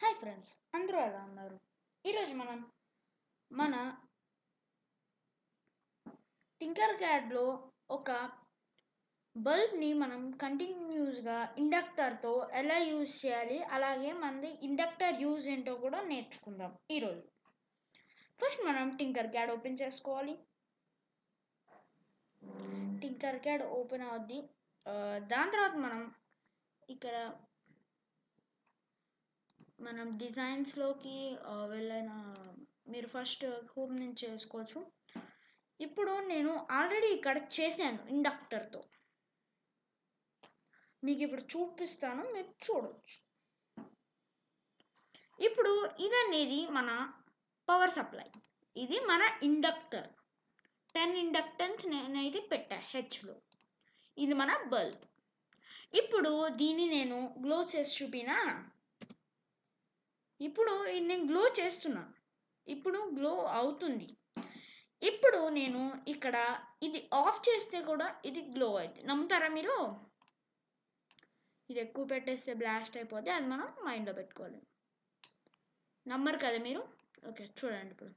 Hi friends, అందరూ ఎలా ఉన్నారు? ఈరోజు మనం మన టింకర్ క్యాడ్లో ఒక బల్బ్ని మనం కంటిన్యూస్గా ఇండక్టర్తో ఎలా యూజ్ చేయాలి, అలాగే మనది ఇండక్టర్ యూజ్ ఏంటో కూడా నేర్చుకుందాం ఈరోజు. ఫస్ట్ మనం టింకర్ క్యాడ్ ఓపెన్ చేసుకోవాలి. టింకర్ క్యాడ్ ఓపెన్ అవుద్ది. దాని తర్వాత ఇక్కడ మనం డిజైన్స్లోకి వెళ్ళిన మీరు ఫస్ట్ హోమ్ నుంచి చేసుకోవచ్చు. ఇప్పుడు నేను ఆల్రెడీ ఇక్కడ చేశాను ఇండక్టర్తో, మీకు ఇప్పుడు చూపిస్తాను, మీరు చూడవచ్చు. ఇప్పుడు ఇదనేది మన పవర్ సప్లై, ఇది మన ఇండక్టర్. 10 ఇండక్టెన్స్ నేనైతే పెట్టా హెచ్లో. ఇది మన బల్బ్. ఇప్పుడు దీన్ని నేను గ్లో చేసి చూపినా. ఇప్పుడు నేను గ్లో చేస్తున్నా, ఇప్పుడు గ్లో అవుతుంది. ఇప్పుడు నేను ఇక్కడ ఇది ఆఫ్ చేస్తే కూడా ఇది గ్లో అవుతుంది. నమ్ముతారా మీరు? ఇది ఎక్కువ పెట్టేస్తే బ్లాస్ట్ అయిపోతే అది మనం మైండ్లో పెట్టుకోవాలి. నమ్మరు కదా మీరు? ఓకే, చూడండి. ఇప్పుడు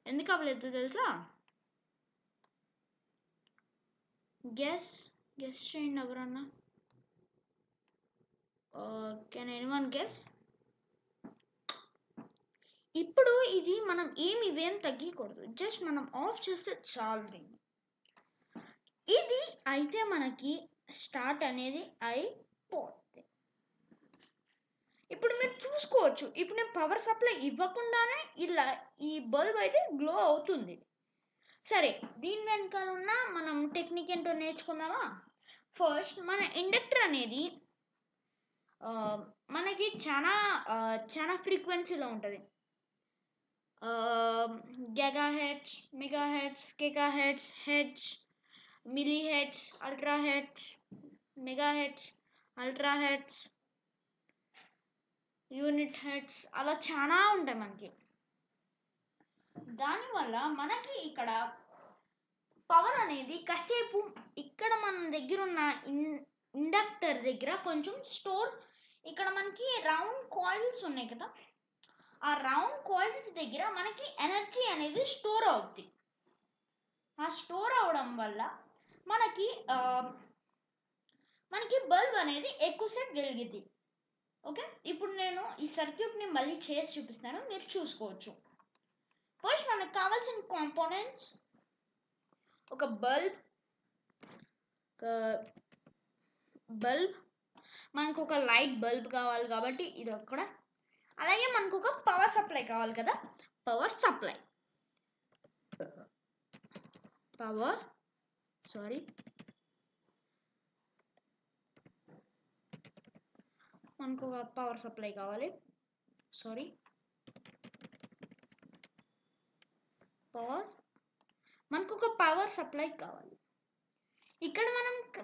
ఎందుకు అవ్వలేదు తెలుసా? గెస్ చేయండి ఎవరన్నా. Can anyone guess? ఇప్పుడు ఇది మనం ఇవేం తగ్గకూడదు, జస్ట్ మనం ఆఫ్ చేస్తే చాలు. దీన్ని ఇది అయితే మనకి స్టార్ట్ అనేది అయిపోతుంది. ఇప్పుడు మీరు చూసుకోవచ్చు, ఇప్పుడు నేను పవర్ సప్లై ఇవ్వకుండానే ఇలా ఈ బల్బ్ అయితే గ్లో అవుతుంది. సరే, దీని వెనకాల ఉన్న మనం టెక్నిక్ ఏంటో నేర్చుకుందామా? ఫస్ట్ మన ఇండక్టర్ అనేది మనకి చాలా ఫ్రీక్వెన్సీలో ఉంటుంది. గెగా హెడ్స్, మెగా హెడ్స్, కెకా hertz, hertz, milli hertz, ultra hertz, mega hertz, ultra hertz, unit hertz, అలా చాలా ఉంటాయి మనకి. దానివల్ల మనకి ఇక్కడ పవర్ అనేది కాసేపు ఇక్కడ మన దగ్గర ఉన్న ఇండక్టర్ దగ్గర కొంచెం స్టోర్. ఇక్కడ మనకి రౌండ్ కాయిల్స్ ఉన్నాయి కదా, ఆ రౌండ్ కాయిల్స్ దగ్గర మనకి ఎనర్జీ అనేది స్టోర్ అవుద్ది. ఆ స్టోర్ అవడం వల్ల మనకి బల్బ్ అనేది ఎక్కువసేపు వెలిగిద్ది. ఓకే, ఇప్పుడు నేను ఈ సర్క్యూట్ని మళ్ళీ చేసి చూపిస్తాను, మీరు చూసుకోవచ్చు. ఫస్ట్ మనకు కావాల్సిన కాంపోనెంట్స్: ఒక బల్బ్, మనకు ఒక లైట్ బల్బ్ కావాలి కాబట్టి ఇది ఒక్కడ. అలాగే మనకు ఒక పవర్ సప్లై కావాలి కదా, పవర్ సప్లై, మనకు ఒక పవర్ సప్లై కావాలి. మనకు ఒక పవర్ సప్లై కావాలి. ఇక్కడ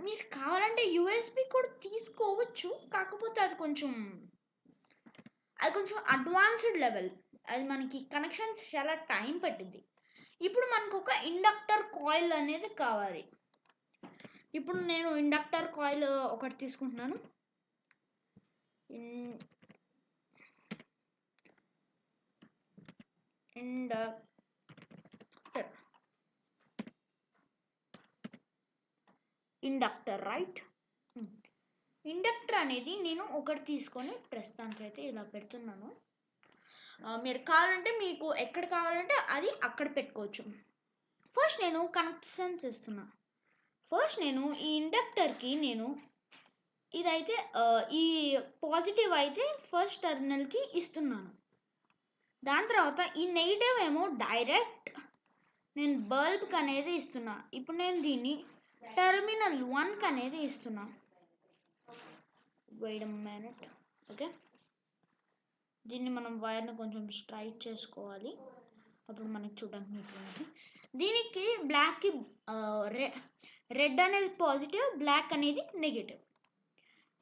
మీరు కావాలంటే యూఎస్బి కూడా తీసుకోవచ్చు, కాకపోతే అది కొంచెం అడ్వాన్స్డ్ లెవెల్. అది మనకి కనెక్షన్స్ చాలా టైం పట్టింది. ఇప్పుడు మనకు ఒక ఇండక్టర్ కాయిల్ అనేది కావాలి. ఇప్పుడు నేను ఇండక్టర్ కాయిల్ ఒకటి తీసుకుంటున్నాను. Inductor right. ఇండక్టర్ అనేది నేను ఒకటి తీసుకొని ప్రస్తుతానికి అయితే ఇలా పెడుతున్నాను. మీరు కావాలంటే మీకు ఎక్కడ కావాలంటే అది అక్కడ పెట్టుకోవచ్చు. ఫస్ట్ నేను కనెక్షన్స్ ఇస్తున్నా. ఫస్ట్ నేను ఈ ఇండక్టర్కి ఇదైతే ఈ పాజిటివ్ అయితే ఫస్ట్ టెర్మినల్కి ఇస్తున్నాను. దాని తర్వాత ఈ నెగిటివ్ ఏమో డైరెక్ట్ నేను బల్బ్కి అనేది ఇస్తున్నా. ఇప్పుడు నేను దీన్ని టెర్మినల్ 1కి అనేది ఇస్తున్నా. Wait a minute. ఓకే, దీన్ని మనం వైర్ని కొంచెం స్ట్రైట్ చేసుకోవాలి, అప్పుడు మనకి చూడడానికి. దీనికి బ్లాక్కి రెడ్ అనేది పాజిటివ్, బ్లాక్ అనేది నెగిటివ్.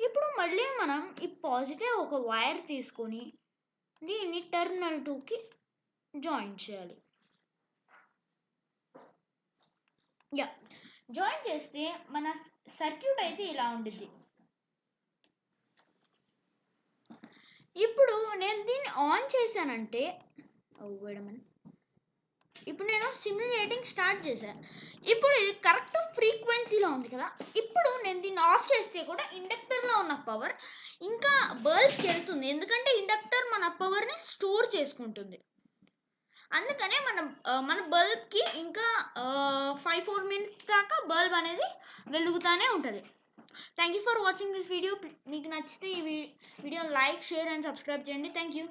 ఇప్పుడు మళ్ళీ మనం ఈ పాజిటివ్ ఒక వైర్ తీసుకొని దీన్ని టెర్మినల్ 2కి జాయిన్ చేయాలి. జాయిన్ చేస్తే మన సర్క్యూట్ అయితే ఇలా ఉండిద్ది. ఇప్పుడు నేను దీన్ని ఆన్ చేశానంటే ఇప్పుడు నేను సిమ్యులేటింగ్ స్టార్ట్ చేశాను. ఇప్పుడు ఇది కరెక్ట్ ఫ్రీక్వెన్సీలో ఉంది కదా. ఇప్పుడు నేను దీన్ని ఆఫ్ చేస్తే కూడా ఇండక్టర్లో ఉన్న పవర్ ఇంకా బల్బ్కి వెళ్తుంది, ఎందుకంటే ఇండక్టర్ మన పవర్ని స్టోర్ చేసుకుంటుంది. అందుకనే మన బల్బ్కి ఇంకా 5-4 minutes దాకా బల్బ్ అనేది వెలుగుతూనే ఉంటుంది. Thank you for watching this video. మీకు నచ్చితే ఈ video like, share and subscribe చేయండి. Thank you.